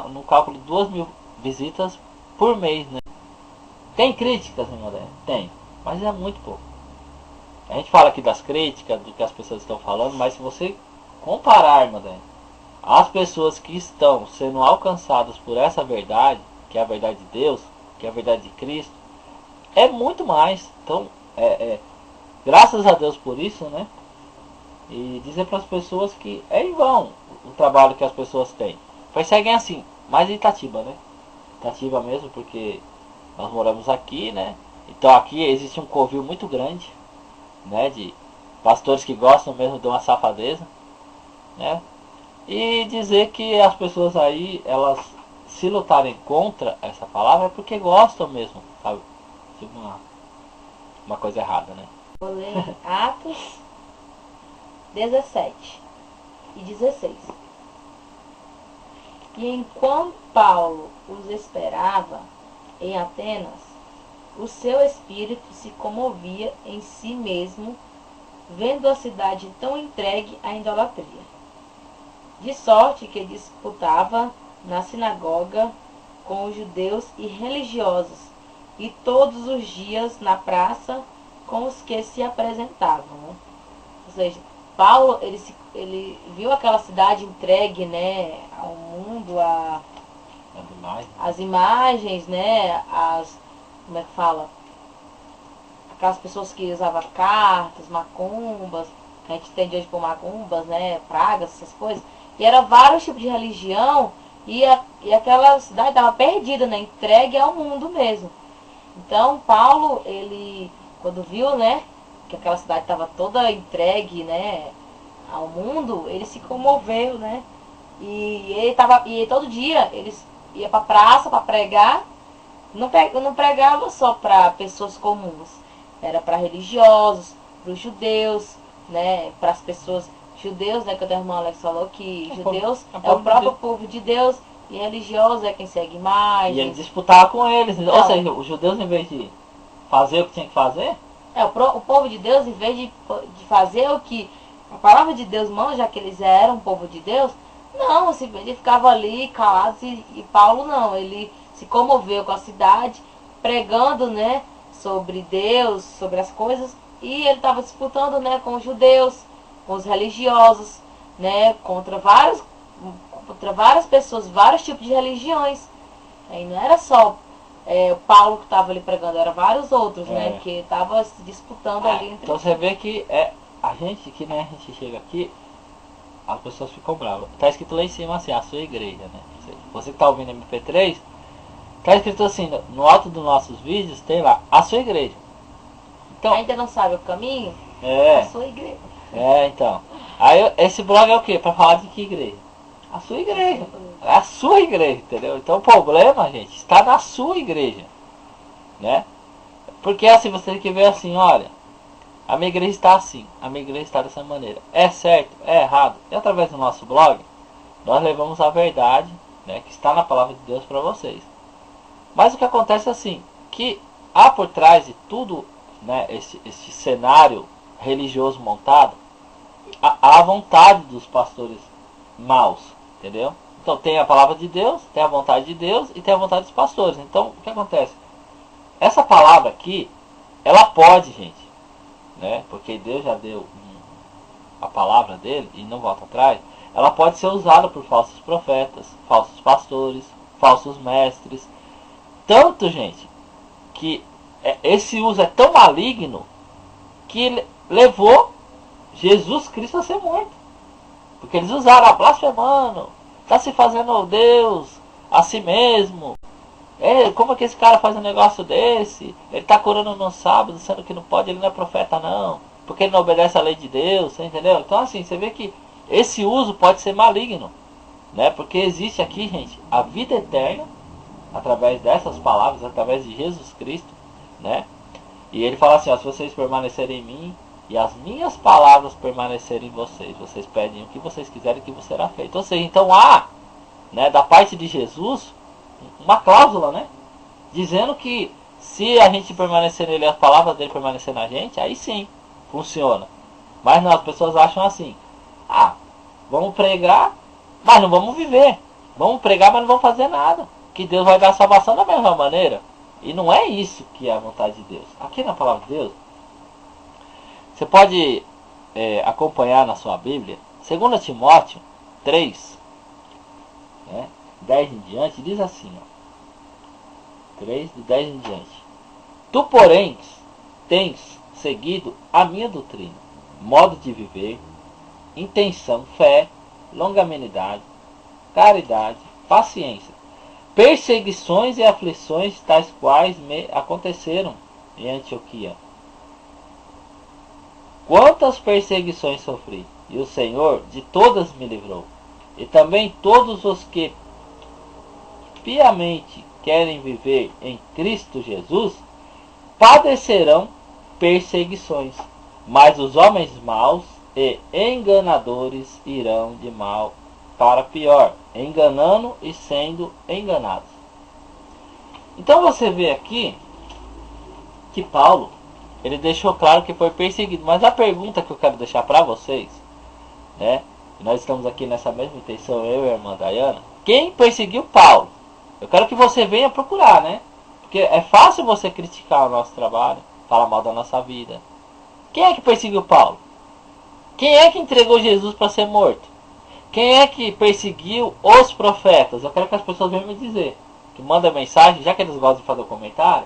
num cálculo de 2.000 visitas por mês, né? Tem críticas, irmã Dani? Tem. Mas é muito pouco. A gente fala aqui das críticas, do que as pessoas estão falando, mas se você comparar, irmã Dani, as pessoas que estão sendo alcançadas por essa verdade, que é a verdade de Deus, que é a verdade de Cristo, é muito mais. Então, graças a Deus por isso, né? E dizer para as pessoas que é em vão o trabalho que as pessoas têm. Perseguem assim, mais em Itatiba, né? Itatiba mesmo, porque nós moramos aqui, né? Então aqui existe um covil muito grande, né? De pastores que gostam mesmo de uma safadeza, né? E dizer que as pessoas aí, elas se lutarem contra essa palavra é porque gostam mesmo, sabe? Tipo uma coisa errada, né? Vou ler Atos 17 e 16. E enquanto Paulo os esperava em Atenas, o seu espírito se comovia em si mesmo, vendo a cidade tão entregue à idolatria. De sorte que disputava na sinagoga com os judeus e religiosos, e todos os dias na praça com os que se apresentavam. Ou seja, Paulo, ele viu aquela cidade entregue, né, ao mundo, as imagens, né, como é que fala? Aquelas pessoas que usavam cartas, macumbas, que a gente entende hoje por macumbas, né, pragas, essas coisas. E era vários tipos de religião, e aquela cidade estava perdida, né, entregue ao mundo mesmo. Então, Paulo, ele, quando viu, né, que aquela cidade estava toda entregue, né, ao mundo, ele se comoveu, né, e todo dia ele ia para a praça para pregar. Não pregava só para pessoas comuns, era para religiosos, para os judeus, né, para as pessoas judeus, né, que o irmão Alex falou que judeus é o próprio povo de Deus, e religioso é quem segue mais. E ele disputava com eles, então, ou seja, os judeus, em vez de fazer o que tinha que fazer, o povo de Deus, em vez de fazer o que a palavra de Deus manda, já que eles eram o povo de Deus, não, simplesmente ficava ali calados, e Paulo não, ele se comoveu com a cidade, pregando, né, sobre Deus, sobre as coisas, e ele estava disputando, né, com os judeus, com os religiosos, né, contra várias pessoas, vários tipos de religiões. Aí não era só o Paulo que estava ali pregando, eram vários outros, né, que estavam se disputando ali entre. Então você vê que a gente, que nem a gente chega aqui, as pessoas ficam bravas. Tá escrito lá em cima assim, a sua igreja, né? Você que tá ouvindo MP3, tá escrito assim, no alto dos nossos vídeos tem lá, a sua igreja. Então, ainda não sabe o caminho? A sua igreja. Então. Aí esse blog é o quê? Pra falar de que igreja? A sua igreja. É a sua igreja, entendeu? Então o problema, gente, está na sua igreja, né? Porque assim, você tem que ver assim, olha, a minha igreja está assim, a minha igreja está dessa maneira. É certo, é errado. E através do nosso blog, nós levamos a verdade, né, que está na palavra de Deus para vocês. Mas o que acontece é assim, que há por trás de tudo, né, esse cenário religioso montado, a vontade dos pastores maus, entendeu? Então tem a palavra de Deus, tem a vontade de Deus e tem a vontade dos pastores. Então o que acontece? Essa palavra aqui, ela pode, gente, né? Porque Deus já deu a palavra dele e não volta atrás. Ela pode ser usada por falsos profetas, falsos pastores, falsos mestres. Tanto, gente, que esse uso é tão maligno que levou Jesus Cristo a ser morto. Porque eles usaram blasfemando, está se fazendo Deus a si mesmo. Como é que esse cara faz um negócio desse? Ele está curando no sábado, sendo que não pode, ele não é profeta não. Porque ele não obedece à lei de Deus, você entendeu? Então assim, você vê que esse uso pode ser maligno, né? Porque existe aqui, gente, a vida eterna, através dessas palavras, através de Jesus Cristo, né? E ele fala assim, ó, se vocês permanecerem em mim, e as minhas palavras permanecerem em vocês, vocês pedem o que vocês quiserem que vos será feito. Ou seja, então há, né, da parte de Jesus, uma cláusula, né, dizendo que se a gente permanecer nele, as palavras dele permanecer na gente, aí sim, funciona. Mas não, as pessoas acham assim, vamos pregar, mas não vamos viver. Vamos pregar, mas não vamos fazer nada. Que Deus vai dar salvação da mesma maneira. E não é isso que é a vontade de Deus. Aqui na palavra de Deus, você pode acompanhar na sua Bíblia, 2 Timóteo 3, né, 10 em diante, diz assim, ó, 3, de 10 em diante. Tu, porém, tens seguido a minha doutrina, modo de viver, intenção, fé, longanimidade, caridade, paciência, perseguições e aflições tais quais me aconteceram em Antioquia. Quantas perseguições sofri, e o Senhor de todas me livrou. E também todos os que piamente querem viver em Cristo Jesus padecerão perseguições, mas os homens maus e enganadores irão de mal para pior, enganando e sendo enganados. Então você vê aqui que Paulo, ele deixou claro que foi perseguido. Mas a pergunta que eu quero deixar para vocês, né? Nós estamos aqui nessa mesma intenção, eu e a irmã Dayana. Quem perseguiu Paulo? Eu quero que você venha procurar, né? Porque é fácil você criticar o nosso trabalho, falar mal da nossa vida. Quem é que perseguiu Paulo? Quem é que entregou Jesus para ser morto? Quem é que perseguiu os profetas? Eu quero que as pessoas venham me dizer. Que mandem mensagem, já que eles gostam de fazer comentário.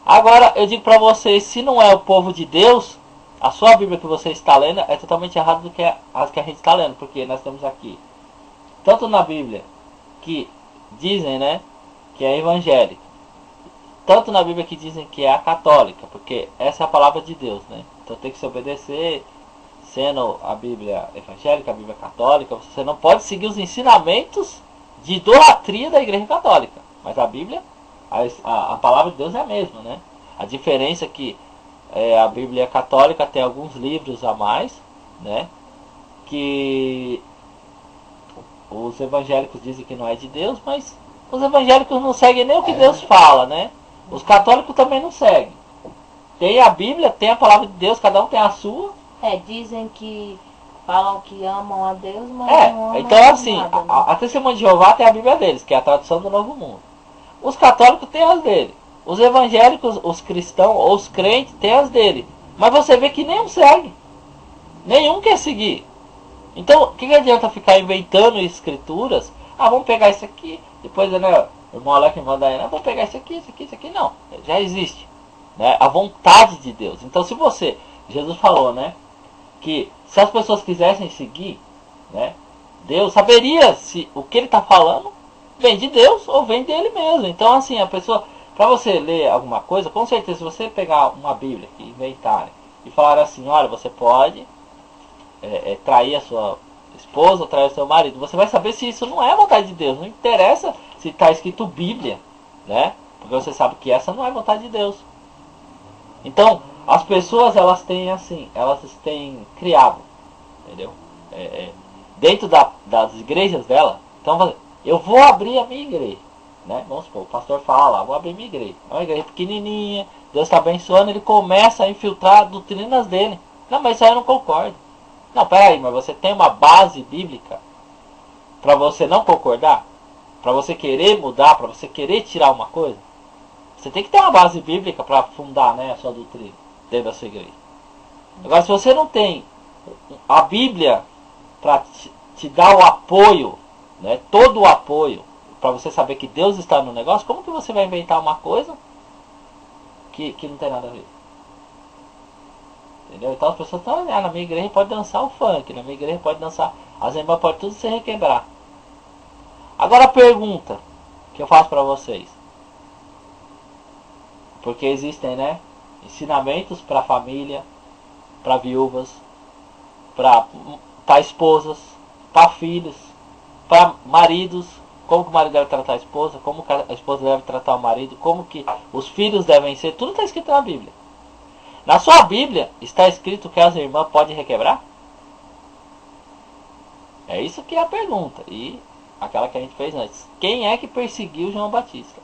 Agora, eu digo para vocês, se não é o povo de Deus, a sua Bíblia que você está lendo é totalmente errada do que as que a gente está lendo. Porque nós temos aqui, tanto na Bíblia, que dizem, né, que é evangélica, tanto na Bíblia que dizem que é a católica, porque essa é a palavra de Deus, né? Então tem que se obedecer, sendo a Bíblia evangélica, a Bíblia católica, você não pode seguir os ensinamentos de idolatria da Igreja Católica. Mas a Bíblia, a palavra de Deus é a mesma, né? A diferença é que a Bíblia católica tem alguns livros a mais, né? Que os evangélicos dizem que não é de Deus, mas os evangélicos não seguem nem o que Deus fala, né? Os católicos também não seguem. Tem a Bíblia, tem a palavra de Deus, cada um tem a sua. Dizem que falam que amam a Deus, mas não amam então assim, nada, né? a Testemunha de Jeová tem a Bíblia deles, que é a tradução do Novo Mundo. Os católicos têm as dele. Os evangélicos, os cristãos, ou os crentes têm as dele. Mas você vê que nenhum segue. Nenhum quer seguir. Então, o que adianta ficar inventando escrituras? Ah, vamos pegar isso aqui, depois, né, o irmão Alex me manda aí, vamos pegar isso aqui, isso aqui, isso aqui. Não, já existe, né? A vontade de Deus. Então, se você, Jesus falou, né, que se as pessoas quisessem seguir, né, Deus saberia se o que ele está falando vem de Deus ou vem dele mesmo. Então, assim, a pessoa, para você ler alguma coisa, com certeza, se você pegar uma Bíblia que inventarem e falar assim, olha, você pode trair a sua esposa ou trair o seu marido, você vai saber se isso não é vontade de Deus. Não interessa se está escrito Bíblia, né? Porque você sabe que essa não é vontade de Deus. Então, as pessoas, elas têm assim, elas têm criado, entendeu? Dentro das igrejas dela, então, eu vou abrir a minha igreja, né? Vamos supor, o pastor fala, vou abrir minha igreja. É uma igreja pequenininha, Deus está abençoando, ele começa a infiltrar doutrinas dele. Não, mas isso aí eu não concordo. Não, peraí, mas você tem uma base bíblica para você não concordar? Para você querer mudar, para você querer tirar uma coisa? Você tem que ter uma base bíblica para fundar, né, a sua doutrina dentro da sua igreja. Agora, se você não tem a Bíblia para te dar o apoio, né, todo o apoio, para você saber que Deus está no negócio, como que você vai inventar uma coisa que não tem nada a ver? Entendeu? Então as pessoas estão, na minha igreja pode dançar o funk, na minha igreja pode dançar, as irmãs podem tudo se requebrar. Agora a pergunta que eu faço para vocês, porque existem, né, ensinamentos para família, para viúvas, para esposas, para filhos, para maridos, como que o marido deve tratar a esposa, como que a esposa deve tratar o marido, como que os filhos devem ser, tudo está escrito na Bíblia. Na sua Bíblia está escrito que as irmãs podem requebrar? É isso que é a pergunta. E aquela que a gente fez antes. Quem é que perseguiu João Batista?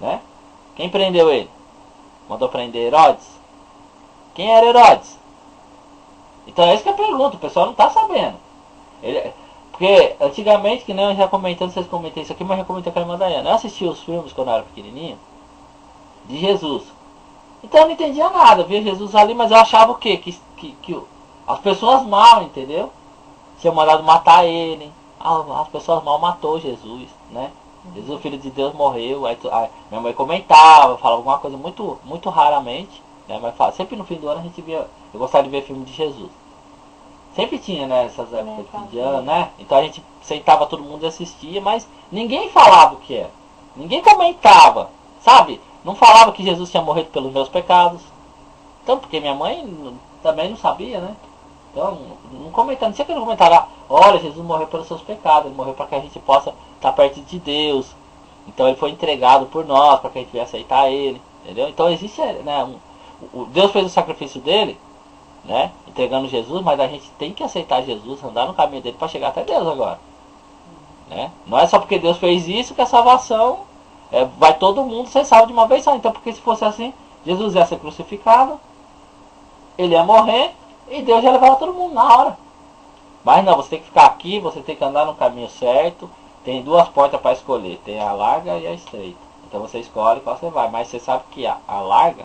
Né? Quem prendeu ele? Mandou prender Herodes? Quem era Herodes? Então é isso que é a pergunta. O pessoal não está sabendo. Porque antigamente, que nem eu já comentando, vocês comentaram isso aqui, mas eu já comentei com a irmã Daiana. Eu assisti os filmes quando eu era pequenininho de Jesus. Então eu não entendia nada, eu via Jesus ali, mas eu achava o quê? Que as pessoas mal, entendeu? Tinham mandado matar ele. As pessoas mal matou Jesus, né? Jesus, o Filho de Deus, morreu. Aí minha mãe comentava, falava alguma coisa muito, muito raramente, né? Mas sempre no fim do ano a gente via. Eu gostava de ver filme de Jesus. Sempre tinha, né? Essas épocas de fim de ano, né? Então a gente sentava todo mundo e assistia, mas ninguém falava o que era. Ninguém comentava, sabe? Não falava que Jesus tinha morrido pelos meus pecados. Então, porque minha mãe também não sabia, né? Então, não comentava, não tinha que comentar, olha, Jesus morreu pelos seus pecados, ele morreu para que a gente possa estar perto de Deus. Então ele foi entregado por nós, para que a gente viesse aceitar ele, entendeu? Então existe, né, Deus fez o sacrifício dele, né, entregando Jesus, mas a gente tem que aceitar Jesus, andar no caminho dele para chegar até Deus agora. Né? Não é só porque Deus fez isso que a salvação vai todo mundo ser salvo de uma vez só. Então, porque se fosse assim, Jesus ia ser crucificado, ele ia morrer e Deus ia levar todo mundo na hora. Mas não, você tem que ficar aqui, você tem que andar no caminho certo. Tem duas portas para escolher, tem a larga e a estreita. Então você escolhe qual você vai, mas você sabe que a larga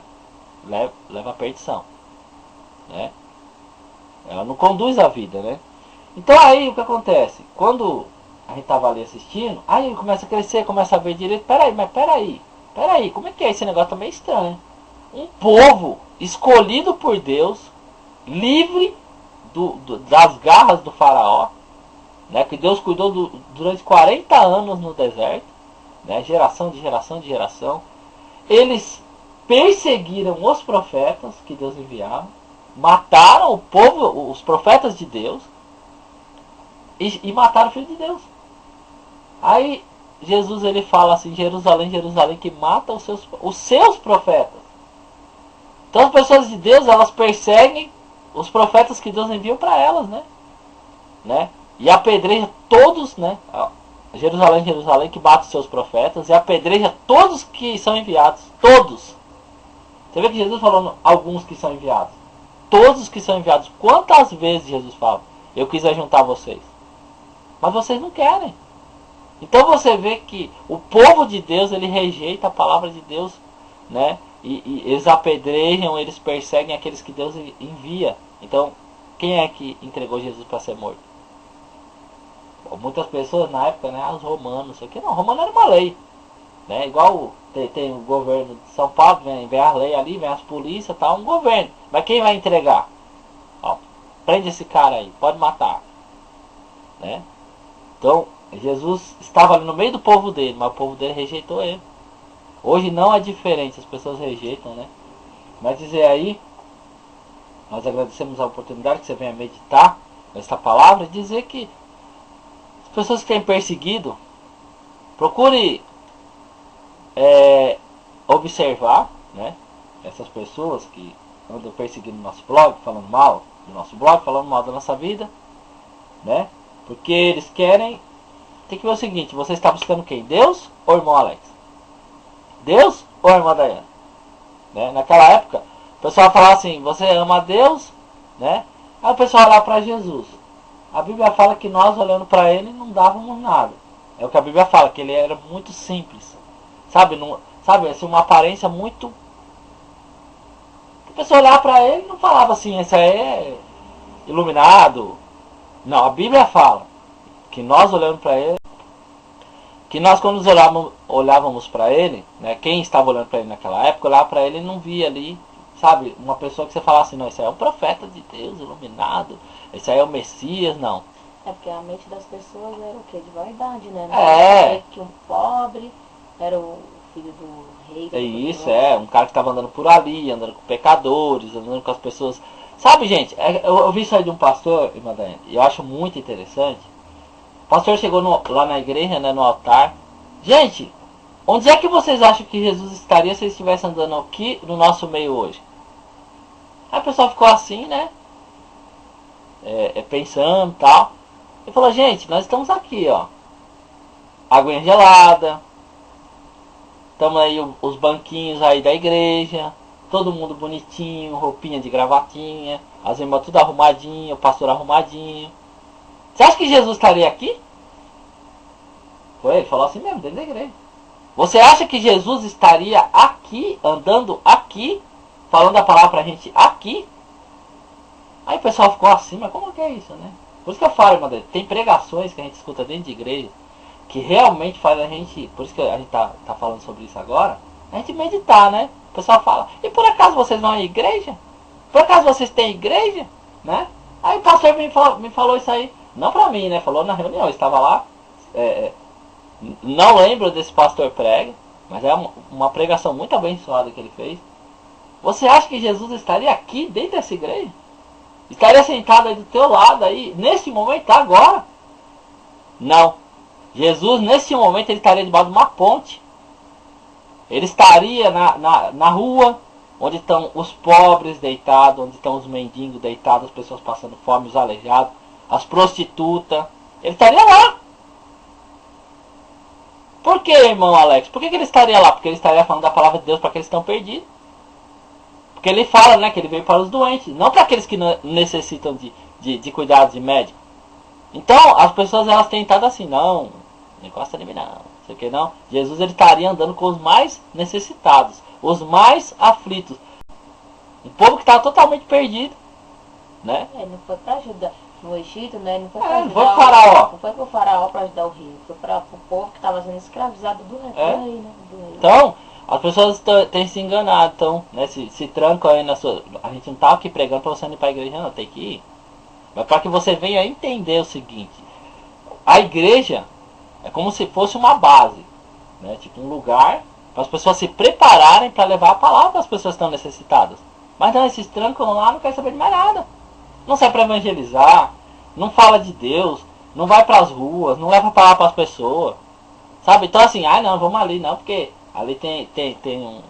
leva a perdição, né? Ela não conduz a vida, né? Então aí o que acontece? Quando a gente estava ali assistindo, aí ele começa a crescer, começa a ver direito. Peraí, como é que é? Esse negócio tá meio estranho. Um povo escolhido por Deus, livre das garras do faraó, né, que Deus cuidou durante 40 anos no deserto, né, geração de geração de geração. Eles perseguiram os profetas que Deus enviava, mataram o povo, os profetas de Deus, e mataram o Filho de Deus. Aí Jesus ele fala assim, Jerusalém, Jerusalém, que mata os seus profetas. Então as pessoas de Deus, elas perseguem os profetas que Deus enviou para elas, né? E apedreja todos, né? Jerusalém, Jerusalém, que mata os seus profetas, e apedreja todos que são enviados. Todos. Você vê que Jesus falou alguns que são enviados. Todos que são enviados. Quantas vezes Jesus fala? Eu quis juntar vocês. Mas vocês não querem. Então você vê que o povo de Deus, ele rejeita a palavra de Deus, né? E eles apedrejam, eles perseguem aqueles que Deus envia. Então, quem é que entregou Jesus para ser morto? Muitas pessoas na época, né, os romanos, isso aqui não, romano era uma lei, né, igual tem o governo de São Paulo, vem a lei ali, vem as polícias, tá, um governo, mas quem vai entregar? Ó, prende esse cara aí, pode matar, né? Então, Jesus estava ali no meio do povo dele, mas o povo dele rejeitou ele. Hoje não é diferente, as pessoas rejeitam, né? Mas dizer aí, nós agradecemos a oportunidade que você venha meditar nessa palavra e dizer que as pessoas que têm perseguido, procure observar, né, essas pessoas que andam perseguindo nosso blog, falando mal do nosso blog, falando mal da nossa vida, né? Porque eles querem. Tem que ver o seguinte: você está buscando quem? Deus ou irmão Alex? Deus ou irmã Dayana? Né? Naquela época, o pessoal falava assim: você ama a Deus, né? Aí o pessoal olhava para Jesus. A Bíblia fala que nós olhando para ele não dávamos nada. É o que a Bíblia fala, que ele era muito simples. Sabe, não, sabe assim, uma aparência muito. A pessoa olhava para ele e não falava assim: esse aí é iluminado. Não, a Bíblia fala que nós olhando para ele, que nós quando nos olhávamos para ele, né, quem estava olhando para ele naquela época, olhava para ele e não via ali, sabe, uma pessoa que você falasse assim: não, esse aí é um profeta de Deus, iluminado, esse aí é o Messias, não. É porque a mente das pessoas era o quê? De vaidade, né? É. Que um pobre era o filho do rei. É isso, um cara que estava andando por ali, andando com pecadores, andando com as pessoas. Sabe, gente, eu vi isso aí de um pastor, irmã Daiane, e eu acho muito interessante. O pastor chegou lá na igreja, né, no altar. Gente, onde é que vocês acham que Jesus estaria se ele estivesse andando aqui no nosso meio hoje? Aí o pessoal ficou assim, né? Pensando e tal. Ele falou: gente, nós estamos aqui, ó. Aguinha gelada. Estamos aí os banquinhos aí da igreja. Todo mundo bonitinho, roupinha de gravatinha. As irmãs tudo arrumadinho, o pastor arrumadinho. Você acha que Jesus estaria aqui? Foi, ele falou assim mesmo, dentro da igreja. Você acha que Jesus estaria aqui, andando aqui, falando a palavra pra gente aqui? Aí o pessoal ficou assim: mas como que é isso, né? Por isso que eu falo, irmã, tem pregações que a gente escuta dentro de igreja que realmente faz a gente, por isso que a gente tá falando sobre isso agora, a gente meditar, né? O pessoal fala: e por acaso vocês vão à igreja? Por acaso vocês têm igreja? Né? Aí o pastor me falou isso aí, não pra mim, né? Falou na reunião, eu estava lá. Não lembro desse pastor prega, mas é uma pregação muito abençoada que ele fez. Você acha que Jesus estaria aqui dentro dessa igreja? Estaria sentado aí do teu lado aí, nesse momento, agora? Não. Jesus, nesse momento, ele estaria debaixo de uma ponte. Ele estaria na rua, onde estão os pobres deitados, onde estão os mendigos deitados, as pessoas passando fome, os aleijados, as prostitutas. Ele estaria lá. Por que, irmão Alex? Por que ele estaria lá? Porque ele estaria falando da palavra de Deus para aqueles que estão perdidos. Porque ele fala, né, que ele veio para os doentes, não para aqueles que necessitam de cuidados de médico. Então, as pessoas elas têm tentado assim: não encosta em mim não sei o que não. Jesus ele estaria andando com os mais necessitados, os mais aflitos. Um povo que está totalmente perdido, né? Não foi para ajudar no Egito, né? Não foi para ajudar o faraó. Não foi para o faraó para ajudar o rei. Foi para o povo que estava sendo escravizado do rei, né? Do rei. Então, as pessoas têm se enganado, então, né, se trancam aí na sua. A gente não está aqui pregando para você não ir para a igreja, não, tem que ir. Mas para que você venha entender o seguinte: a igreja é como se fosse uma base, né, tipo um lugar para as pessoas se prepararem para levar a palavra para as pessoas que estão necessitadas. Mas não, esses trancam lá, não querem saber de mais nada. Não sai para evangelizar, não fala de Deus, não vai para as ruas, não leva a palavra para as pessoas. Sabe? Então assim, não, vamos ali não, porque ali tem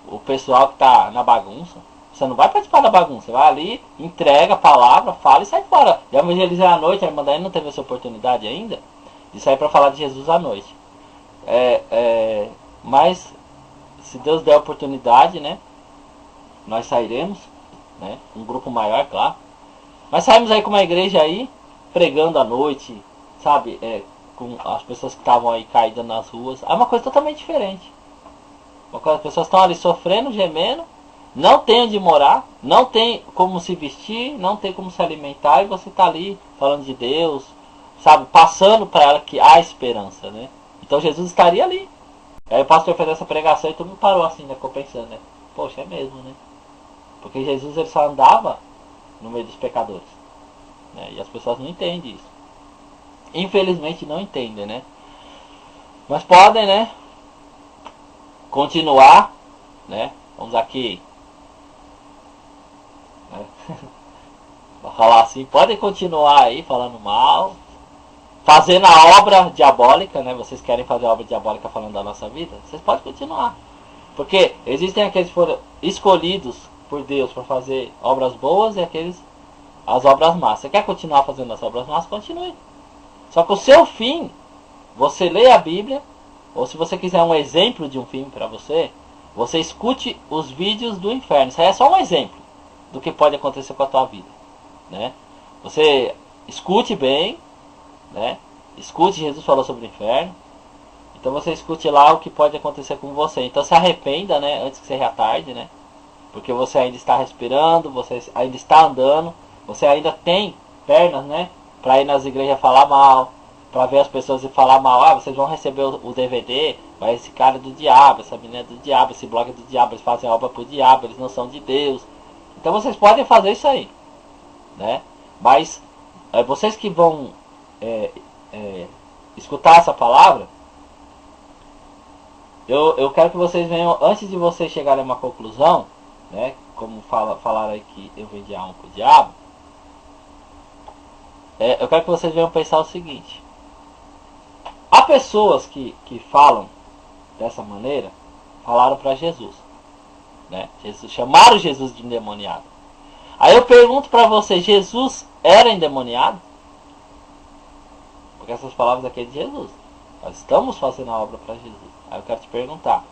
o pessoal que está na bagunça. Você não vai participar da bagunça, você vai ali, entrega a palavra, fala e sai fora. Já evangelizei à noite, a irmã Daiane não teve essa oportunidade ainda de sair para falar de Jesus à noite. Mas se Deus der a oportunidade, né, nós sairemos, né, um grupo maior, claro. Mas saímos aí com uma igreja aí, pregando à noite, sabe, com as pessoas que estavam aí caídas nas ruas. É uma coisa totalmente diferente. As pessoas estão ali sofrendo, gemendo, não tem onde morar, não tem como se vestir, não tem como se alimentar, e você está ali falando de Deus, sabe, passando para ela que há esperança, né? Então Jesus estaria ali. Aí o pastor fez essa pregação e todo mundo parou assim, né? Ficou pensando, né? Poxa, é mesmo, né? Porque Jesus ele só andava no meio dos pecadores, né? E as pessoas não entendem isso. Infelizmente não entendem, né? Mas podem, né? Continuar, né? Vamos aqui, né? Pra falar assim, podem continuar aí falando mal, fazendo a obra diabólica, né? Vocês querem fazer a obra diabólica falando da nossa vida? Vocês podem continuar. Porque existem aqueles que foram escolhidos por Deus para fazer obras boas e aqueles as obras más. Você quer continuar fazendo as obras más? Continue. Só que o seu fim, você lê a Bíblia, ou se você quiser um exemplo de um fim para você, você escute os vídeos do inferno. Isso aí é só um exemplo do que pode acontecer com a tua vida, né? Você escute bem, né? Escute, Jesus falou sobre o inferno. Então você escute lá o que pode acontecer com você. Então se arrependa, né? Antes que seja tarde, né? Porque você ainda está respirando, você ainda está andando, você ainda tem pernas, né? Para ir nas igrejas falar mal, para ver as pessoas e falar mal. Ah, vocês vão receber o DVD, mas esse cara é do diabo, essa menina é do diabo, esse blog é do diabo, eles fazem obra pro diabo, eles não são de Deus. Então vocês podem fazer isso aí, né? Mas vocês que vão escutar essa palavra, eu quero que vocês venham, antes de vocês chegarem a uma conclusão, né? Como falaram aí que eu vendi a alma pro diabo, eu quero que vocês venham pensar o seguinte: há pessoas que falam dessa maneira, falaram para Jesus, né? Chamaram Jesus de endemoniado. Aí eu pergunto para você, Jesus era endemoniado? Porque essas palavras aqui é de Jesus. Nós estamos fazendo a obra para Jesus. Aí eu quero te perguntar,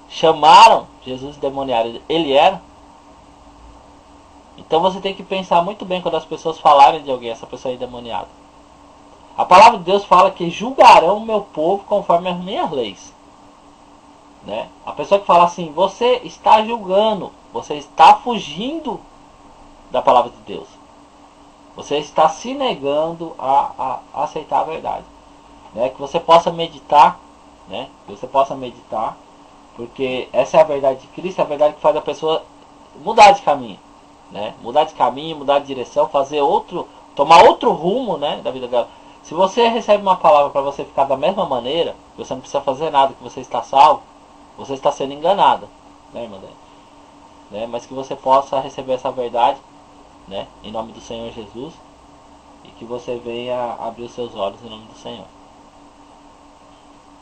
chamaram Jesus de endemoniado, ele era? Então você tem que pensar muito bem quando as pessoas falarem de alguém, essa pessoa é endemoniada. A palavra de Deus fala que julgarão o meu povo conforme as minhas leis, né? A pessoa que fala assim, você está julgando, você está fugindo da palavra de Deus, você está se negando a aceitar a verdade, né? Que você possa meditar, né? Que você possa meditar, porque essa é a verdade de Cristo, é a verdade que faz a pessoa mudar de caminho, né? Mudar de caminho, mudar de direção, fazer tomar outro rumo, né, da vida dela. Se você recebe uma palavra para você ficar da mesma maneira, você não precisa fazer nada, que você está salvo, você está sendo enganada, né, irmã? Né? Mas que você possa receber essa verdade, né, em nome do Senhor Jesus, e que você venha abrir os seus olhos em nome do Senhor.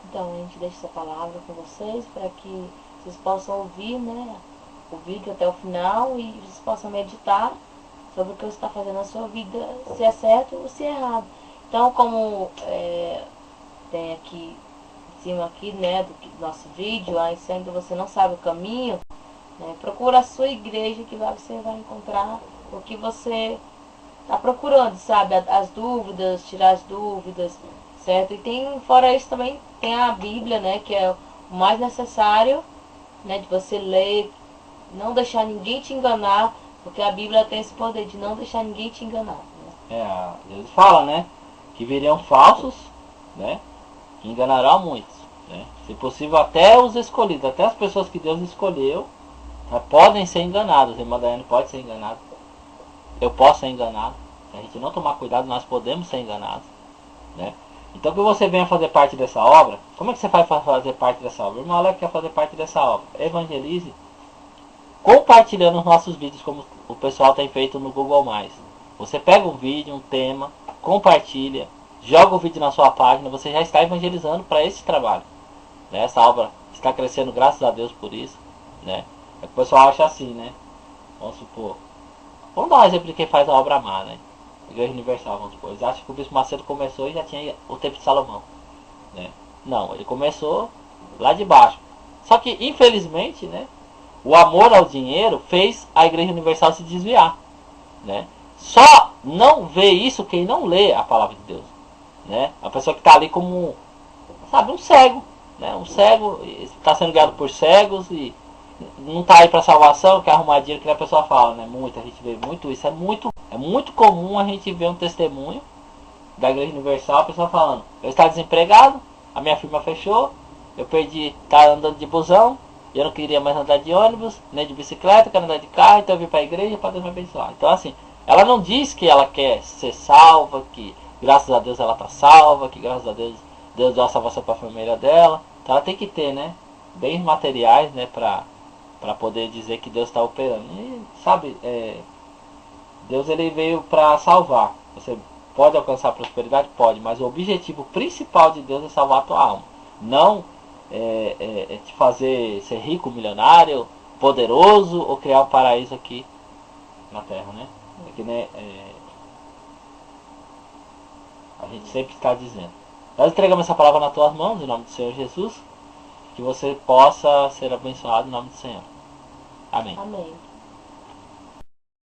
Então a gente deixa essa palavra com vocês para que vocês possam ouvir, né, o vídeo até o final e vocês possam meditar sobre o que você está fazendo na sua vida, se é certo ou se é errado. Então, como tem aqui em cima aqui, né, do nosso vídeo, aí se ainda você não sabe o caminho, né, procura a sua igreja que você vai encontrar o que você está procurando, sabe? As dúvidas, tirar as dúvidas, certo? E tem, fora isso também, tem a Bíblia, né, que é o mais necessário, né, de você ler, não deixar ninguém te enganar, porque a Bíblia tem esse poder de não deixar ninguém te enganar, né? Jesus fala, né, que viriam falsos, né, que enganarão muitos, né? Se possível até os escolhidos, até as pessoas que Deus escolheu, né, podem ser enganadas. A irmã Daiane pode ser enganada, eu posso ser enganado. Se a gente não tomar cuidado, nós podemos ser enganados, né? Então que você venha fazer parte dessa obra. Como é que você vai fazer parte dessa obra? O irmão Alex quer fazer parte dessa obra. Evangelize compartilhando os nossos vídeos, como o pessoal tem feito no Google+. Você pega um vídeo, um tema, compartilha, joga o vídeo na sua página, você já está evangelizando para esse trabalho, né? Essa obra está crescendo, graças a Deus por isso, né? É que o pessoal acha assim, né? Vamos supor, vamos dar um exemplo de quem faz a obra má, né? Igreja Universal, vamos supor. Eles acham que o Bispo Macedo começou e já tinha o tempo de Salomão, né? Não, ele começou lá de baixo. Só que, infelizmente, né, o amor ao dinheiro fez a Igreja Universal se desviar, né? Só não vê isso quem não lê a palavra de Deus, né? A pessoa que está ali como, sabe, um cego, né? Um cego está sendo guiado por cegos e não tá aí para salvação, quer arrumar dinheiro, que a pessoa fala, né? Muito, a gente vê muito isso. É muito comum a gente ver um testemunho da Igreja Universal, a pessoa falando, eu estava desempregado, a minha firma fechou, eu perdi, tá andando de busão, eu não queria mais andar de ônibus, nem de bicicleta, quero andar de carro, então eu vim para a igreja para Deus me abençoar. Então assim, ela não diz que ela quer ser salva, que graças a Deus ela está salva, que graças a Deus Deus deu a salvação para a família dela. Então ela tem que ter, né, bens materiais, né, para poder dizer que Deus está operando. E sabe, Deus ele veio para salvar. Você pode alcançar a prosperidade? Pode, mas o objetivo principal de Deus é salvar a tua alma. Não te fazer ser rico, milionário, poderoso ou criar um paraíso aqui na terra, né? É que, né, a gente sempre está dizendo. Nós entregamos essa palavra nas tuas mãos, em nome do Senhor Jesus, que você possa ser abençoado em nome do Senhor. Amém. Amém.